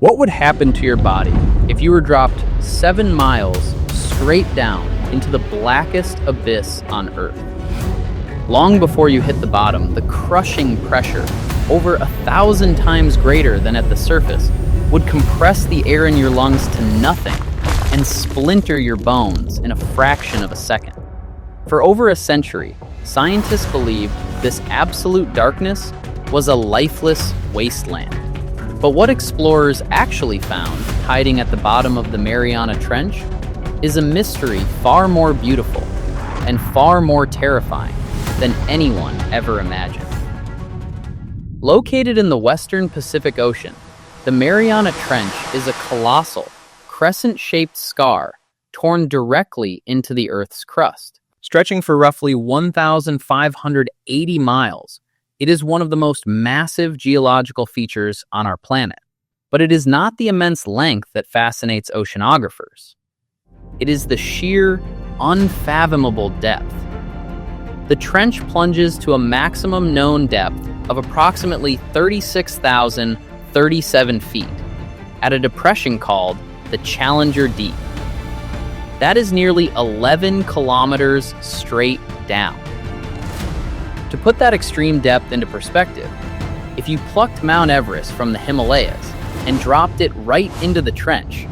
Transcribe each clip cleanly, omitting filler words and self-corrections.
What would happen to your body if you were dropped 7 miles straight down into the blackest abyss on Earth? Long before you hit the bottom, the crushing pressure, over 1,000 times greater than at the surface, would compress the air in your lungs to nothing and splinter your bones in a fraction of a second. For over a century, scientists believed this absolute darkness was a lifeless wasteland. But what explorers actually found hiding at the bottom of the Mariana Trench is a mystery far more beautiful and far more terrifying than anyone ever imagined. Located in the western Pacific Ocean, the Mariana Trench is a colossal, crescent-shaped scar torn directly into the Earth's crust. Stretching for roughly 1,580 miles, it is one of the most massive geological features on our planet. But it is not the immense length that fascinates oceanographers. It is the sheer, unfathomable depth. The trench plunges to a maximum known depth of approximately 36,037 feet at a depression called the Challenger Deep. That is nearly 11 kilometers straight down. To put that extreme depth into perspective, if you plucked Mount Everest from the Himalayas and dropped it right into the trench,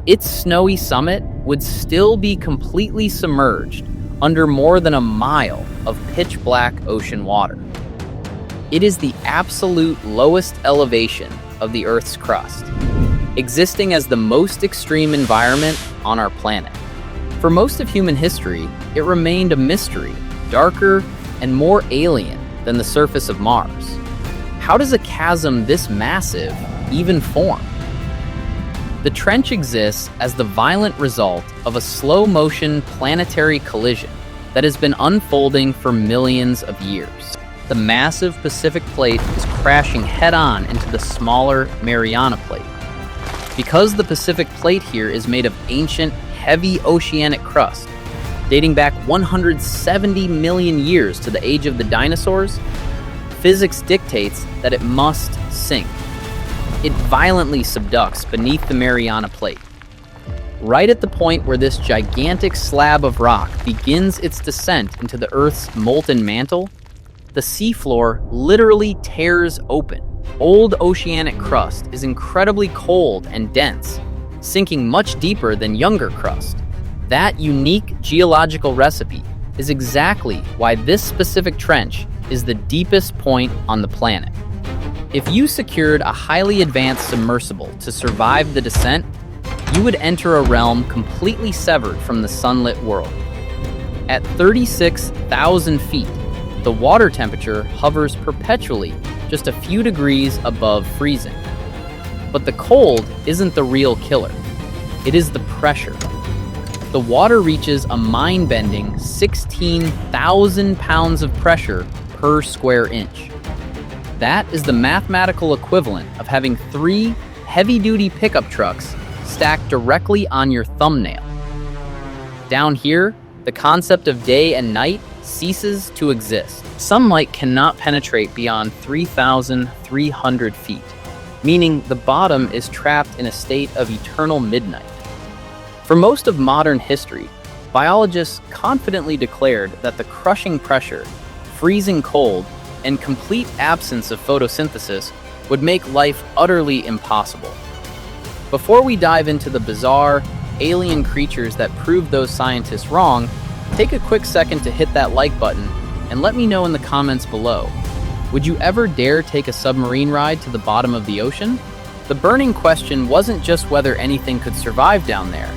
its snowy summit would still be completely submerged under more than a mile of pitch-black ocean water. It is the absolute lowest elevation of the Earth's crust, existing as the most extreme environment on our planet. For most of human history, it remained a mystery, darker and more alien than the surface of Mars. How does a chasm this massive even form? The trench exists as the violent result of a slow-motion planetary collision that has been unfolding for millions of years. The massive Pacific Plate is crashing head-on into the smaller Mariana Plate. Because the Pacific Plate here is made of ancient, heavy oceanic crust, dating back 170 million years to the age of the dinosaurs, physics dictates that it must sink. It violently subducts beneath the Mariana Plate. Right at the point where this gigantic slab of rock begins its descent into the Earth's molten mantle, the seafloor literally tears open. Old oceanic crust is incredibly cold and dense, sinking much deeper than younger crust. That unique geological recipe is exactly why this specific trench is the deepest point on the planet. If you secured a highly advanced submersible to survive the descent, you would enter a realm completely severed from the sunlit world. At 36,000 feet, the water temperature hovers perpetually just a few degrees above freezing. But the cold isn't the real killer. It is the pressure. The water reaches a mind-bending 16,000 pounds of pressure per square inch. That is the mathematical equivalent of having 3 heavy-duty pickup trucks stacked directly on your thumbnail. Down here, the concept of day and night ceases to exist. Sunlight cannot penetrate beyond 3,300 feet, meaning the bottom is trapped in a state of eternal midnight. For most of modern history, biologists confidently declared that the crushing pressure, freezing cold, and complete absence of photosynthesis would make life utterly impossible. Before we dive into the bizarre, alien creatures that proved those scientists wrong, take a quick second to hit that like button and let me know in the comments below. Would you ever dare take a submarine ride to the bottom of the ocean? The burning question wasn't just whether anything could survive down there.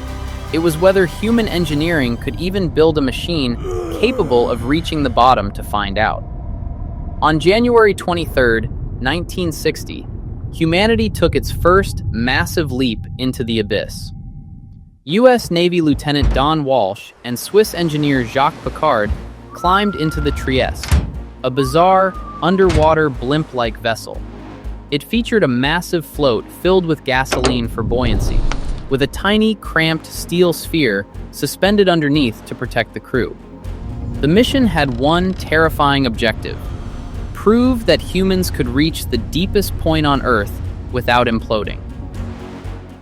It was whether human engineering could even build a machine capable of reaching the bottom to find out. On January 23, 1960, humanity took its first massive leap into the abyss. U.S. Navy Lieutenant Don Walsh and Swiss engineer Jacques Piccard climbed into the Trieste, a bizarre, underwater blimp-like vessel. It featured a massive float filled with gasoline for buoyancy, with a tiny, cramped steel sphere suspended underneath to protect the crew. The mission had one terrifying objective: prove that humans could reach the deepest point on Earth without imploding.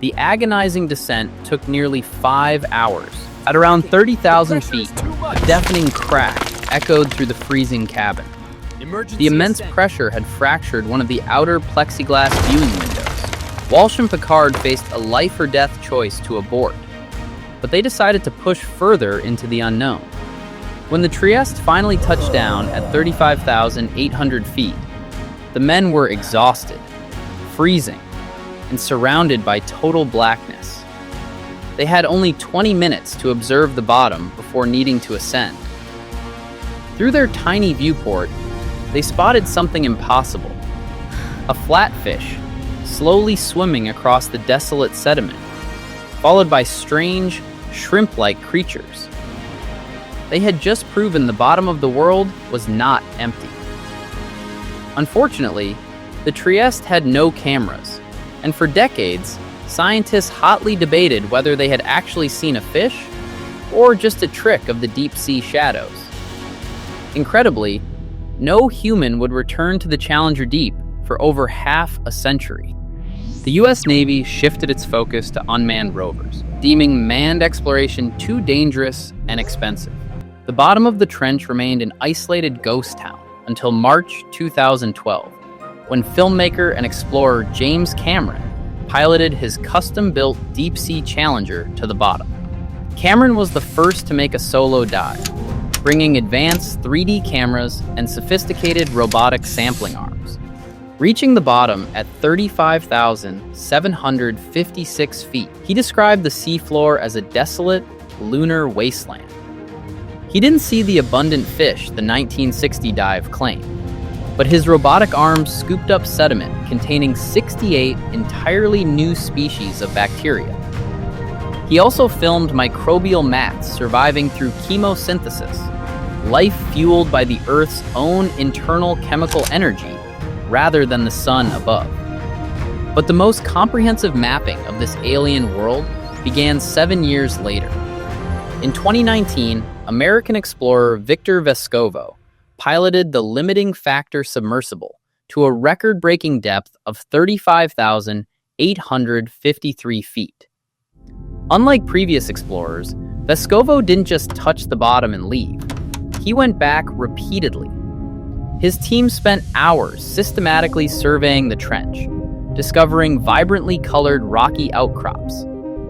The agonizing descent took nearly 5 hours. At around 30,000 feet, a deafening crack echoed through the freezing cabin. The immense pressure had fractured one of the outer plexiglass viewing windows. Walsh and Piccard faced a life-or-death choice to abort, but they decided to push further into the unknown. When the Trieste finally touched down at 35,800 feet, the men were exhausted, freezing, and surrounded by total blackness. They had only 20 minutes to observe the bottom before needing to ascend. Through their tiny viewport, they spotted something impossible: a flatfish slowly swimming across the desolate sediment, followed by strange, shrimp-like creatures. They had just proven the bottom of the world was not empty. Unfortunately, the Trieste had no cameras, and for decades, scientists hotly debated whether they had actually seen a fish or just a trick of the deep-sea shadows. Incredibly, no human would return to the Challenger Deep for over half a century. The U.S. Navy shifted its focus to unmanned rovers, deeming manned exploration too dangerous and expensive. The bottom of the trench remained an isolated ghost town until March 2012, when filmmaker and explorer James Cameron piloted his custom-built Deepsea Challenger to the bottom. Cameron was the first to make a solo dive, bringing advanced 3D cameras and sophisticated robotic sampling arms. Reaching the bottom at 35,756 feet, he described the seafloor as a desolate, lunar wasteland. He didn't see the abundant fish the 1960 dive claimed, but his robotic arms scooped up sediment containing 68 entirely new species of bacteria. He also filmed microbial mats surviving through chemosynthesis, life fueled by the Earth's own internal chemical energy rather than the sun above. But the most comprehensive mapping of this alien world began 7 years later. In 2019, American explorer Victor Vescovo piloted the limiting factor submersible to a record-breaking depth of 35,853 feet. Unlike previous explorers, Vescovo didn't just touch the bottom and leave. He went back repeatedly. His team spent hours systematically surveying the trench, discovering vibrantly colored rocky outcrops,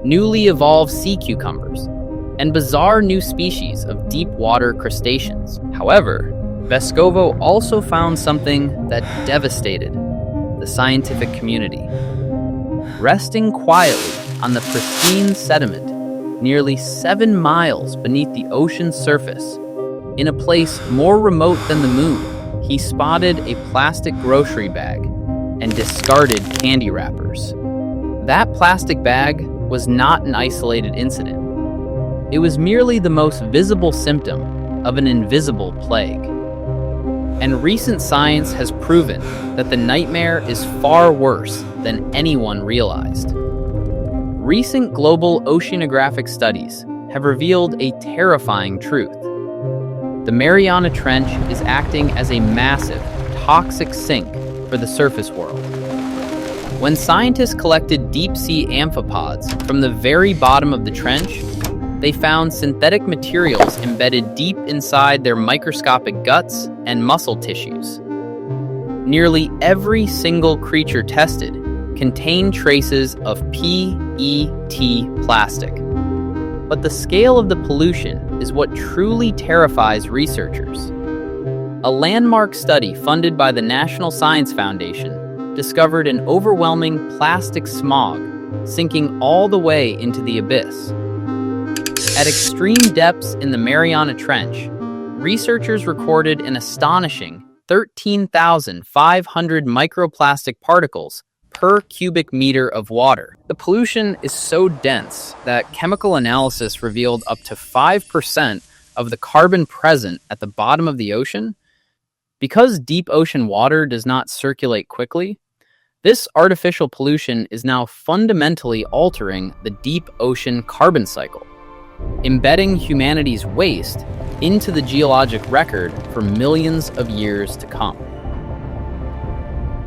newly evolved sea cucumbers, and bizarre new species of deep-water crustaceans. However, Vescovo also found something that devastated the scientific community. Resting quietly on the pristine sediment nearly 7 miles beneath the ocean's surface, in a place more remote than the moon, he spotted a plastic grocery bag and discarded candy wrappers. That plastic bag was not an isolated incident. It was merely the most visible symptom of an invisible plague. And recent science has proven that the nightmare is far worse than anyone realized. Recent global oceanographic studies have revealed a terrifying truth. The Mariana Trench is acting as a massive, toxic sink for the surface world. When scientists collected deep-sea amphipods from the very bottom of the trench, they found synthetic materials embedded deep inside their microscopic guts and muscle tissues. Nearly every single creature tested contained traces of PET plastic. But the scale of the pollution is what truly terrifies researchers. A landmark study funded by the National Science Foundation discovered an overwhelming plastic smog sinking all the way into the abyss. At extreme depths in the Mariana Trench, researchers recorded an astonishing 13,500 microplastic particles per cubic meter of water. The pollution is so dense that chemical analysis revealed up to 5% of the carbon present at the bottom of the ocean. Because deep ocean water does not circulate quickly, this artificial pollution is now fundamentally altering the deep ocean carbon cycle, embedding humanity's waste into the geologic record for millions of years to come.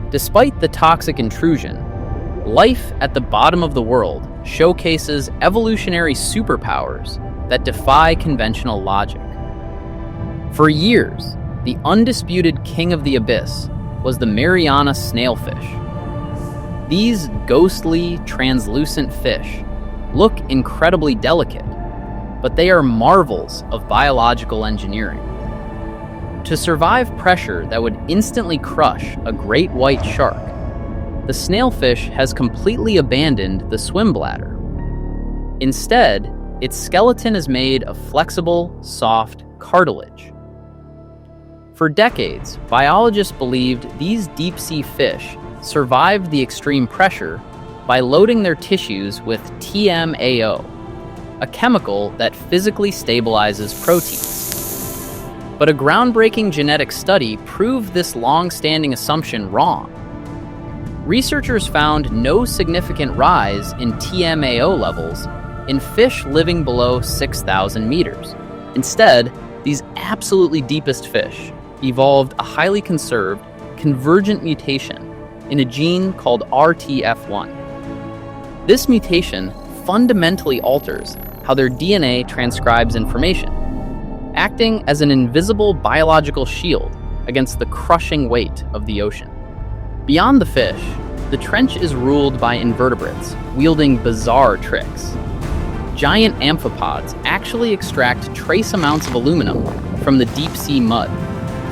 Despite the toxic intrusion, Life at the bottom of the world showcases evolutionary superpowers that defy conventional logic. For years, the undisputed king of the abyss was the Mariana snailfish. These ghostly, translucent fish look incredibly delicate, but they are marvels of biological engineering. To survive pressure that would instantly crush a great white shark, the snailfish has completely abandoned the swim bladder. Instead, its skeleton is made of flexible, soft cartilage. For decades, biologists believed these deep-sea fish survived the extreme pressure by loading their tissues with TMAO, a chemical that physically stabilizes proteins. But a groundbreaking genetic study proved this long-standing assumption wrong. Researchers found no significant rise in TMAO levels in fish living below 6,000 meters. Instead, these absolutely deepest fish evolved a highly conserved, convergent mutation in a gene called RTF1. This mutation fundamentally alters how their DNA transcribes information, acting as an invisible biological shield against the crushing weight of the ocean. Beyond the fish, the trench is ruled by invertebrates wielding bizarre tricks. Giant amphipods actually extract trace amounts of aluminum from the deep sea mud,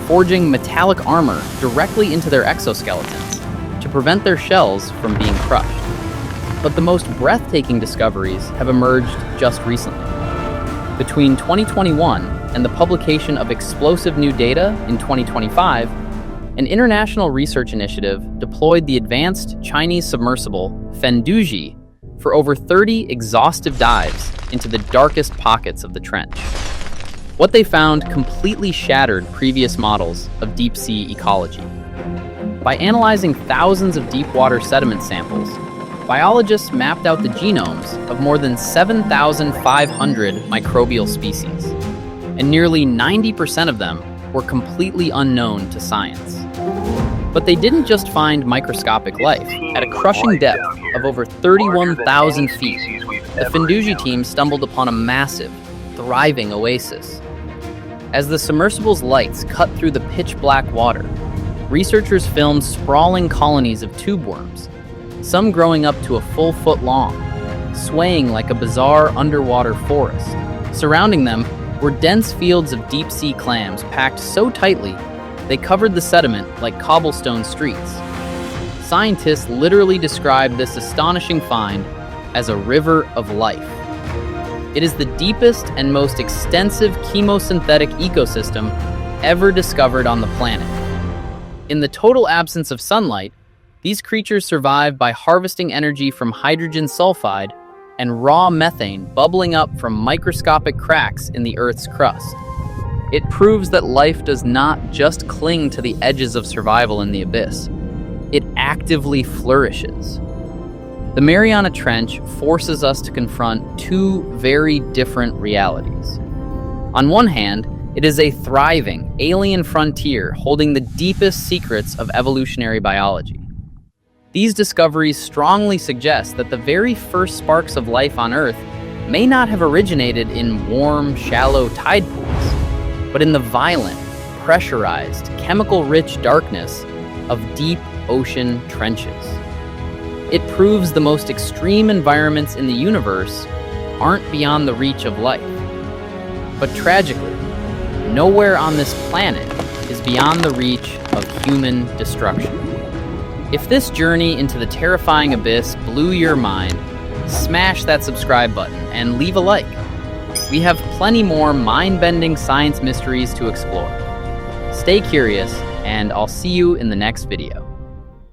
forging metallic armor directly into their exoskeletons to prevent their shells from being crushed. But the most breathtaking discoveries have emerged just recently. Between 2021 and the publication of explosive new data in 2025, an international research initiative deployed the advanced Chinese submersible Fendouzhe for over 30 exhaustive dives into the darkest pockets of the trench. What they found completely shattered previous models of deep-sea ecology. By analyzing thousands of deep-water sediment samples, biologists mapped out the genomes of more than 7,500 microbial species, and nearly 90% of them were completely unknown to science. But they didn't just find microscopic life. At a crushing depth of over 31,000 feet, the Fendouzhe team stumbled upon a massive, thriving oasis. As the submersible's lights cut through the pitch-black water, researchers filmed sprawling colonies of tubeworms, some growing up to a full foot long, swaying like a bizarre underwater forest. Surrounding them were dense fields of deep-sea clams packed so tightly they covered the sediment like cobblestone streets. Scientists literally describe this astonishing find as a river of life. It is the deepest and most extensive chemosynthetic ecosystem ever discovered on the planet. In the total absence of sunlight, these creatures survive by harvesting energy from hydrogen sulfide and raw methane bubbling up from microscopic cracks in the Earth's crust. It proves that life does not just cling to the edges of survival in the abyss. It actively flourishes. The Mariana Trench forces us to confront two very different realities. On one hand, it is a thriving, alien frontier holding the deepest secrets of evolutionary biology. These discoveries strongly suggest that the very first sparks of life on Earth may not have originated in warm, shallow tide pools, but in the violent, pressurized, chemical-rich darkness of deep ocean trenches. It proves the most extreme environments in the universe aren't beyond the reach of life. But tragically, nowhere on this planet is beyond the reach of human destruction. If this journey into the terrifying abyss blew your mind, smash that subscribe button and leave a like. We have plenty more mind-bending science mysteries to explore. Stay curious, and I'll see you in the next video.